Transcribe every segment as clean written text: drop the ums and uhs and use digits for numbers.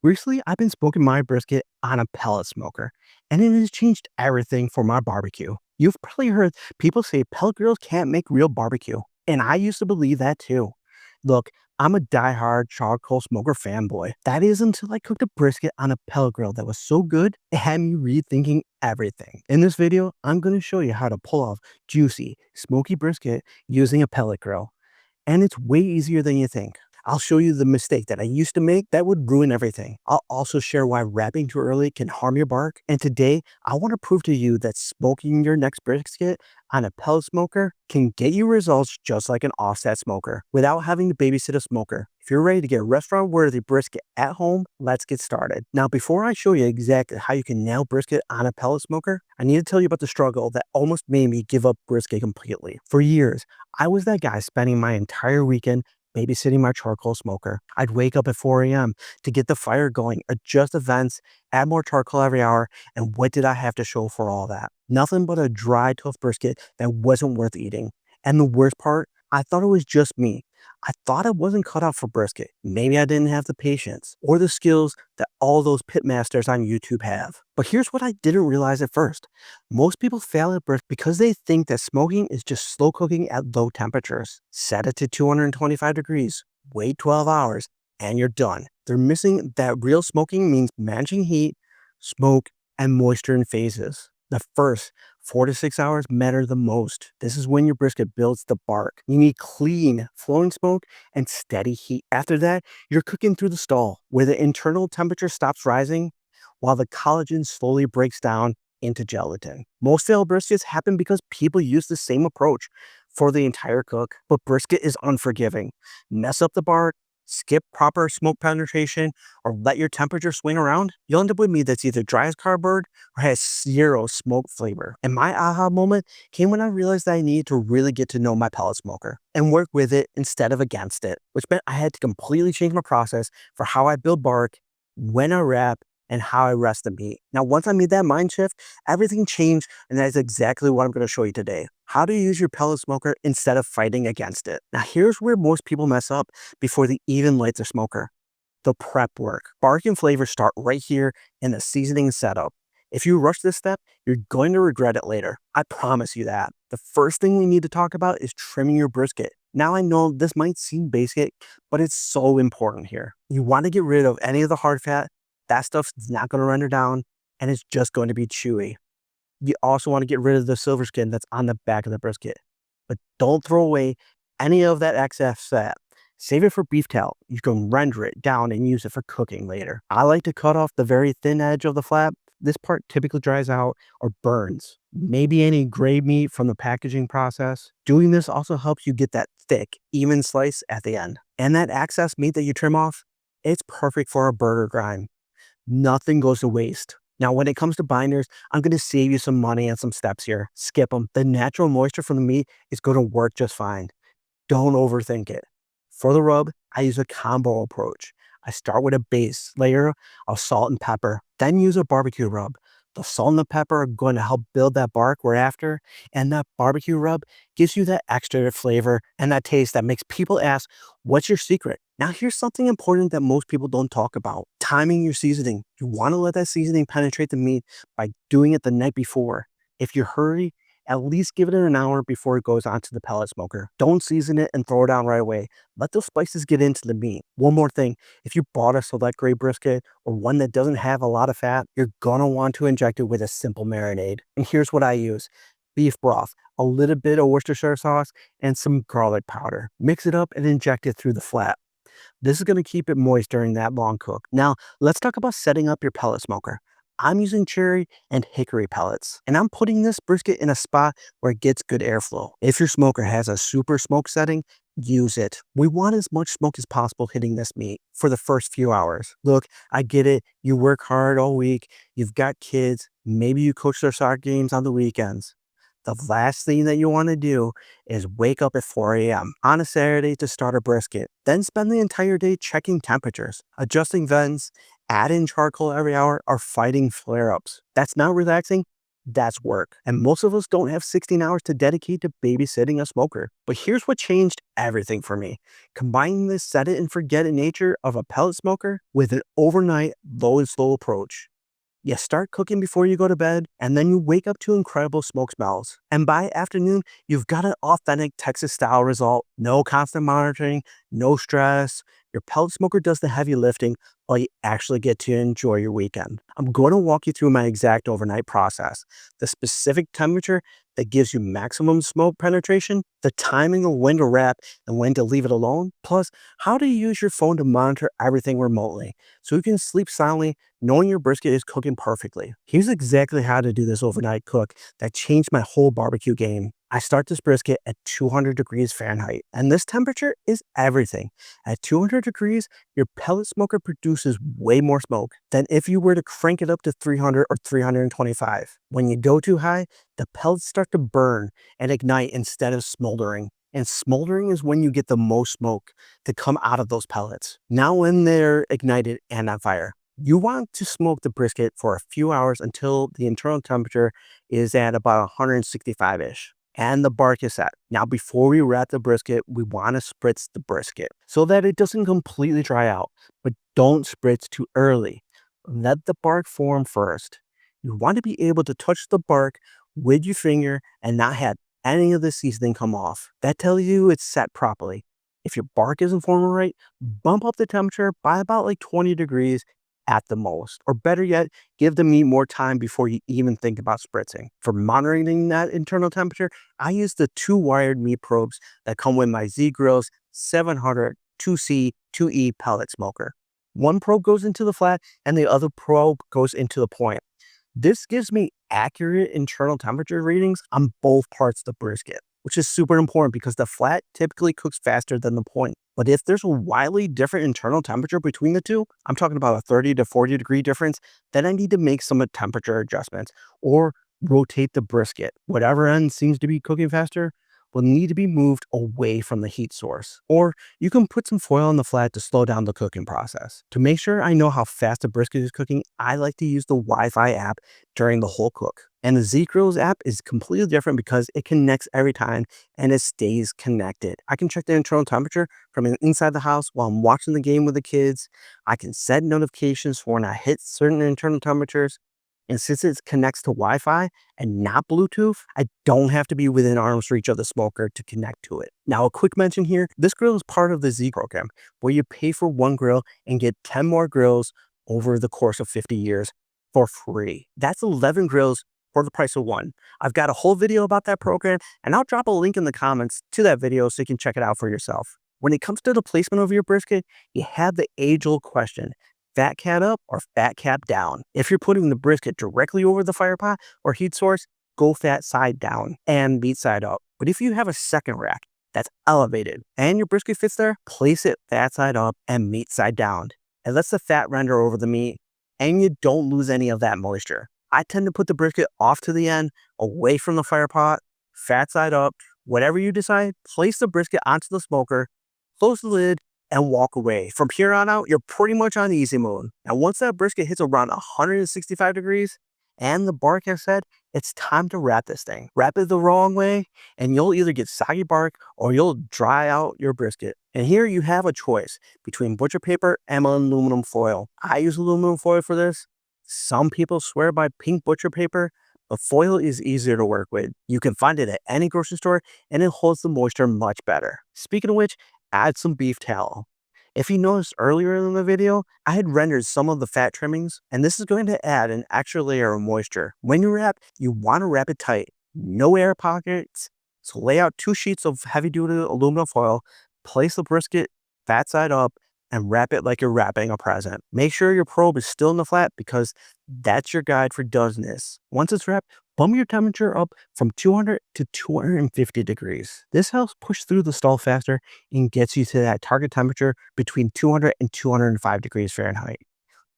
Recently, I've been smoking my brisket on a pellet smoker, and it has changed everything for my barbecue. You've probably heard people say pellet grills can't make real barbecue, and I used to believe that too. Look, I'm a diehard charcoal smoker fanboy. That is until I cooked a brisket on a pellet grill that was so good, it had me rethinking everything. In this video, I'm going to show you how to pull off juicy, smoky brisket using a pellet grill. And it's way easier than you think. I'll show you the mistake that I used to make that would ruin everything. I'll also share why wrapping too early can harm your bark. And today, I want to prove to you that smoking your next brisket on a pellet smoker can get you results just like an offset smoker without having to babysit a smoker. If you're ready to get restaurant-worthy brisket at home, let's get started. Now, before I show you exactly how you can nail brisket on a pellet smoker, I need to tell you about the struggle that almost made me give up brisket completely. For years, I was that guy spending my entire weekend babysitting my charcoal smoker. I'd wake up at 4 a.m. to get the fire going, adjust the vents, add more charcoal every hour, and what did I have to show for all that? Nothing but a dry, tough brisket that wasn't worth eating. And the worst part, I thought it was just me. I thought I wasn't cut out for brisket. Maybe I didn't have the patience or the skills that all those pit masters on YouTube have. But here's what I didn't realize at first. Most people fail at brisket because they think that smoking is just slow cooking at low temperatures. Set it to 225 degrees, wait 12 hours, and you're done. They're missing that real smoking means managing heat, smoke, and moisture in phases. The first 4 to 6 hours matter the most. This is when your brisket builds the bark. You need clean, flowing smoke and steady heat. After that, you're cooking through the stall, where the internal temperature stops rising while the collagen slowly breaks down into gelatin. Most failed briskets happen because people use the same approach for the entire cook, but brisket is unforgiving. Mess up the bark, skip proper smoke penetration, or let your temperature swing around, you'll end up with meat that's either dry as cardboard or has zero smoke flavor. And my aha moment came when I realized that I needed to really get to know my pellet smoker and work with it instead of against it, which meant I had to completely change my process for how I build bark, when I wrap, and how I rest the meat. Now, once I made that mind shift, everything changed, and that's exactly what I'm going to show you today. How to use your pellet smoker instead of fighting against it. Now, here's where most people mess up before they even light their smoker. The prep work. Bark and flavor start right here in the seasoning setup. If you rush this step, you're going to regret it later. I promise you that. The first thing we need to talk about is trimming your brisket. Now I know this might seem basic, but it's so important here. You want to get rid of any of the hard fat. That stuff's not going to render down, and it's just going to be chewy. You also want to get rid of the silver skin that's on the back of the brisket. But don't throw away any of that excess fat. Save it for beef tallow. You can render it down and use it for cooking later. I like to cut off the very thin edge of the flap. This part typically dries out or burns. Maybe any gray meat from the packaging process. Doing this also helps you get that thick, even slice at the end. And that excess meat that you trim off, it's perfect for a burger grind. Nothing goes to waste. Now, when it comes to binders, I'm going to save you some money and some steps here. Skip them. The natural moisture from the meat is going to work just fine. Don't overthink it. For the rub, I use a combo approach. I start with a base layer of salt and pepper, then use a barbecue rub. The salt and the pepper are going to help build that bark we're after, and that barbecue rub gives you that extra flavor and that taste that makes people ask, what's your secret? Now, here's something important that most people don't talk about. Timing your seasoning. You want to let that seasoning penetrate the meat by doing it the night before. If you hurry, at least give it an hour before it goes onto the pellet smoker. Don't season it and throw it down right away. Let those spices get into the meat. One more thing, if you bought a select grade brisket or one that doesn't have a lot of fat, you're gonna want to inject it with a simple marinade. And here's what I use. Beef broth, a little bit of Worcestershire sauce, and some garlic powder. Mix it up and inject it through the flat. This is going to keep it moist during that long cook. Now, let's talk about setting up your pellet smoker. I'm using cherry and hickory pellets, and I'm putting this brisket in a spot where it gets good airflow. If your smoker has a super smoke setting, use it. We want as much smoke as possible hitting this meat for the first few hours. Look, I get it. You work hard all week. You've got kids. Maybe you coach their soccer games on the weekends. The last thing that you want to do is wake up at 4 a.m. on a Saturday to start a brisket, then spend the entire day checking temperatures, adjusting vents, adding charcoal every hour, or fighting flare-ups. That's not relaxing. That's work. And most of us don't have 16 hours to dedicate to babysitting a smoker. But here's what changed everything for me. Combining this set it and forget it nature of a pellet smoker with an overnight low and slow approach. You start cooking before you go to bed, and then you wake up to incredible smoke smells. And by afternoon, you've got an authentic Texas style result. No constant monitoring, no stress. Your pellet smoker does the heavy lifting while you actually get to enjoy your weekend. I'm going to walk you through my exact overnight process, the specific temperature that gives you maximum smoke penetration, the timing of when to wrap and when to leave it alone, plus how to use your phone to monitor everything remotely so you can sleep soundly knowing your brisket is cooking perfectly. Here's exactly how to do this overnight cook that changed my whole barbecue game. I start this brisket at 200 degrees Fahrenheit, and this temperature is everything. At 200 degrees, your pellet smoker produces way more smoke than if you were to crank it up to 300 or 325. When you go too high, the pellets start to burn and ignite instead of smoldering. And smoldering is when you get the most smoke to come out of those pellets. Now when they're ignited and on fire, you want to smoke the brisket for a few hours until the internal temperature is at about 165-ish and the bark is set. Now before we wrap the brisket, we want to spritz the brisket so that it doesn't completely dry out, but don't spritz too early. Let the bark form first. You want to be able to touch the bark with your finger and not have any of the seasoning come off. That tells you it's set properly. If your bark isn't forming right, bump up the temperature by about like 20 degrees at the most. Or better yet, give the meat more time before you even think about spritzing. For monitoring that internal temperature, I use the 2 wired meat probes that come with my Z-Grill's 700 2C 2E pellet smoker. One probe goes into the flat and the other probe goes into the point. This gives me accurate internal temperature readings on both parts of the brisket, which is super important because the flat typically cooks faster than the point. But if there's a wildly different internal temperature between the two, I'm talking about a 30 to 40 degree difference, then I need to make some temperature adjustments or rotate the brisket. Whatever end seems to be cooking faster will need to be moved away from the heat source. Or you can put some foil on the flat to slow down the cooking process. To make sure I know how fast the brisket is cooking, I like to use the Wi-Fi app during the whole cook. And the Z-Grill's app is completely different because it connects every time and it stays connected. I can check the internal temperature from inside the house while I'm watching the game with the kids. I can set notifications for when I hit certain internal temperatures. And since it connects to Wi-Fi and not Bluetooth, I don't have to be within arm's reach of the smoker to connect to it. Now, a quick mention here, this grill is part of the Z program, where you pay for one grill and get 10 more grills over the course of 50 years for free. That's 11 grills for the price of one. I've got a whole video about that program, and I'll drop a link in the comments to that video so you can check it out for yourself. When it comes to the placement of your brisket, you have the age-old question: fat cap up or fat cap down? If you're putting the brisket directly over the fire pot or heat source, go fat side down and meat side up. But if you have a second rack that's elevated and your brisket fits there, place it fat side up and meat side down. It lets the fat render over the meat and you don't lose any of that moisture. I tend to put the brisket off to the end, away from the fire pot, fat side up. Whatever you decide, place the brisket onto the smoker, close the lid, and walk away. From here on out, you're pretty much on easy mode. And once that brisket hits around 165 degrees and the bark has set, it's time to wrap this thing. Wrap it the wrong way and you'll either get soggy bark or you'll dry out your brisket. And here you have a choice between butcher paper and aluminum foil. I use aluminum foil for this. Some people swear by pink butcher paper, but foil is easier to work with. You can find it at any grocery store and it holds the moisture much better. Speaking of which, add some beef tallow. If you noticed earlier in the video, I had rendered some of the fat trimmings, and this is going to add an extra layer of moisture. When you wrap, you want to wrap it tight. No air pockets. So lay out 2 sheets of heavy-duty aluminum foil, place the brisket fat side up, and wrap it like you're wrapping a present. Make sure your probe is still in the flat because that's your guide for doing this. Once it's wrapped, bump your temperature up from 200 to 250 degrees. This helps push through the stall faster and gets you to that target temperature between 200 and 205 degrees Fahrenheit.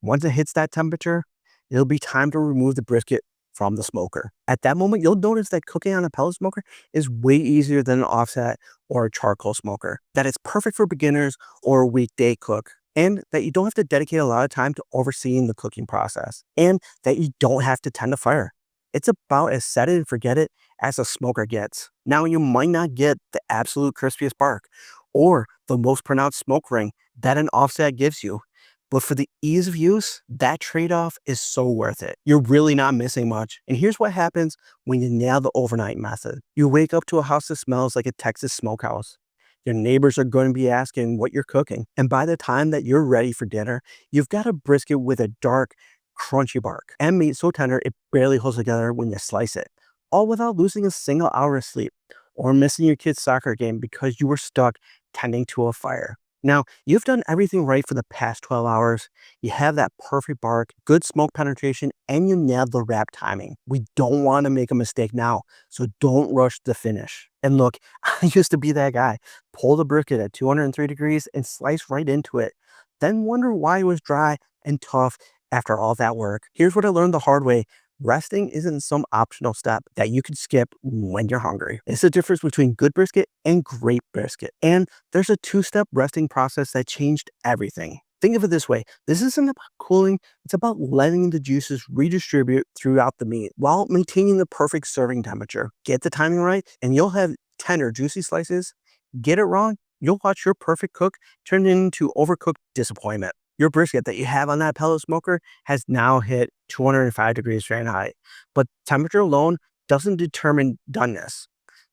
Once it hits that temperature, it'll be time to remove the brisket from the smoker. At that moment, you'll notice that cooking on a pellet smoker is way easier than an offset or a charcoal smoker, that it's perfect for beginners or a weekday cook, and that you don't have to dedicate a lot of time to overseeing the cooking process, and that you don't have to tend the fire. It's about as set it and forget it as a smoker gets. Now, you might not get the absolute crispiest bark or the most pronounced smoke ring that an offset gives you, but for the ease of use, that trade-off is so worth it. You're really not missing much. And here's what happens when you nail the overnight method. You wake up to a house that smells like a Texas smokehouse. Your neighbors are going to be asking what you're cooking. And by the time that you're ready for dinner, you've got a brisket with a dark, crunchy bark and meat so tender it barely holds together when you slice it, all without losing a single hour of sleep or missing your kid's soccer game because you were stuck tending to a fire. Now, you've done everything right for the past 12 hours. You have that perfect bark, good smoke penetration, and you nailed the wrap timing. We don't want to make a mistake now, so don't rush the finish. And look, I used to be that guy. Pull the brisket at 203 degrees and slice right into it. Then wonder why it was dry and tough after all that work. Here's what I learned the hard way. Resting isn't some optional step that you can skip when you're hungry. It's the difference between good brisket and great brisket. And there's a two-step resting process that changed everything. Think of it this way. This isn't about cooling. It's about letting the juices redistribute throughout the meat while maintaining the perfect serving temperature. Get the timing right and you'll have tender, juicy slices. Get it wrong, you'll watch your perfect cook turn into overcooked disappointment. Your brisket that you have on that pellet smoker has now hit 205 degrees Fahrenheit, but temperature alone doesn't determine doneness.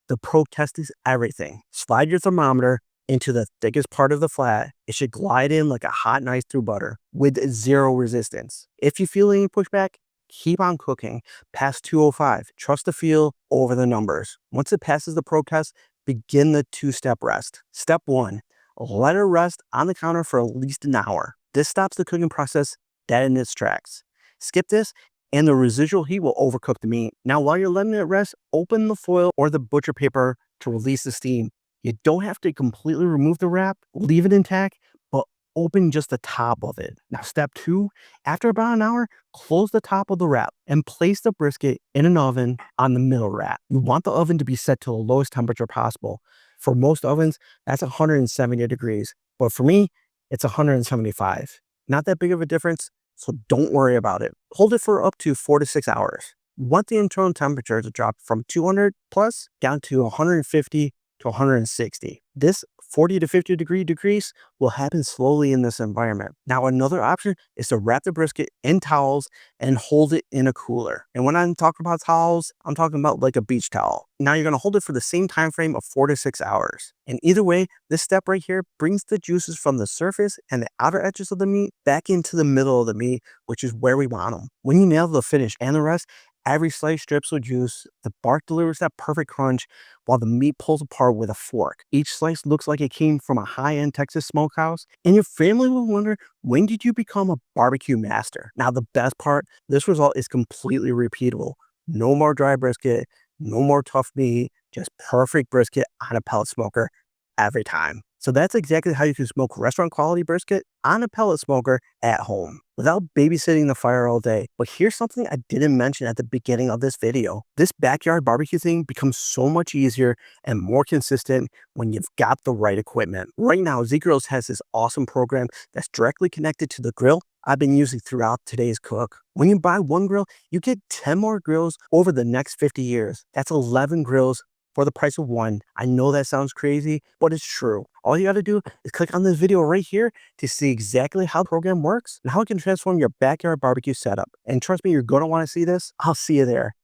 The probe test is everything. Slide your thermometer into the thickest part of the flat. It should glide in like a hot knife through butter with zero resistance. If you feel any pushback, keep on cooking past 205. Trust the feel over the numbers. Once it passes the probe test, begin the two-step rest. Step 1, let it rest on the counter for at least an hour. This stops the cooking process dead in its tracks. Skip this and the residual heat will overcook the meat. Now, while you're letting it rest, open the foil or the butcher paper to release the steam. You don't have to completely remove the wrap, leave it intact, but open just the top of it. Now, step 2, after about an hour, close the top of the wrap and place the brisket in an oven on the middle rack. You want the oven to be set to the lowest temperature possible. For most ovens, that's 170 degrees, but for me, it's 175. Not that big of a difference, so don't worry about it. Hold it for up to 4 to 6 hours. You want the internal temperature to drop from 200 plus down to 150 to 160. This 40 to 50 degree decrease will happen slowly in this environment. Now, another option is to wrap the brisket in towels and hold it in a cooler. And when I'm talking about towels, I'm talking about like a beach towel. Now, you're going to hold it for the same time frame of 4 to 6 hours. And either way, this step right here brings the juices from the surface and the outer edges of the meat back into the middle of the meat, which is where we want them. When you nail the finish and the rest, every slice drips with juice, the bark delivers that perfect crunch, while the meat pulls apart with a fork. Each slice looks like it came from a high-end Texas smokehouse, and your family will wonder, when did you become a barbecue master? Now, the best part, this result is completely repeatable. No more dry brisket, no more tough meat, just perfect brisket on a pellet smoker every time. So that's exactly how you can smoke restaurant quality brisket on a pellet smoker at home without babysitting the fire all day. But here's something I didn't mention at the beginning of this video. This backyard barbecue thing becomes so much easier and more consistent when you've got the right equipment. Right now, Z-Grills has this awesome program that's directly connected to the grill I've been using throughout today's cook. When you buy one grill, you get 10 more grills over the next 50 years. That's 11 grills for the price of one. I know that sounds crazy, but it's true. All you got to do is click on this video right here to see exactly how the program works and how it can transform your backyard barbecue setup. And trust me, you're going to want to see this. I'll see you there.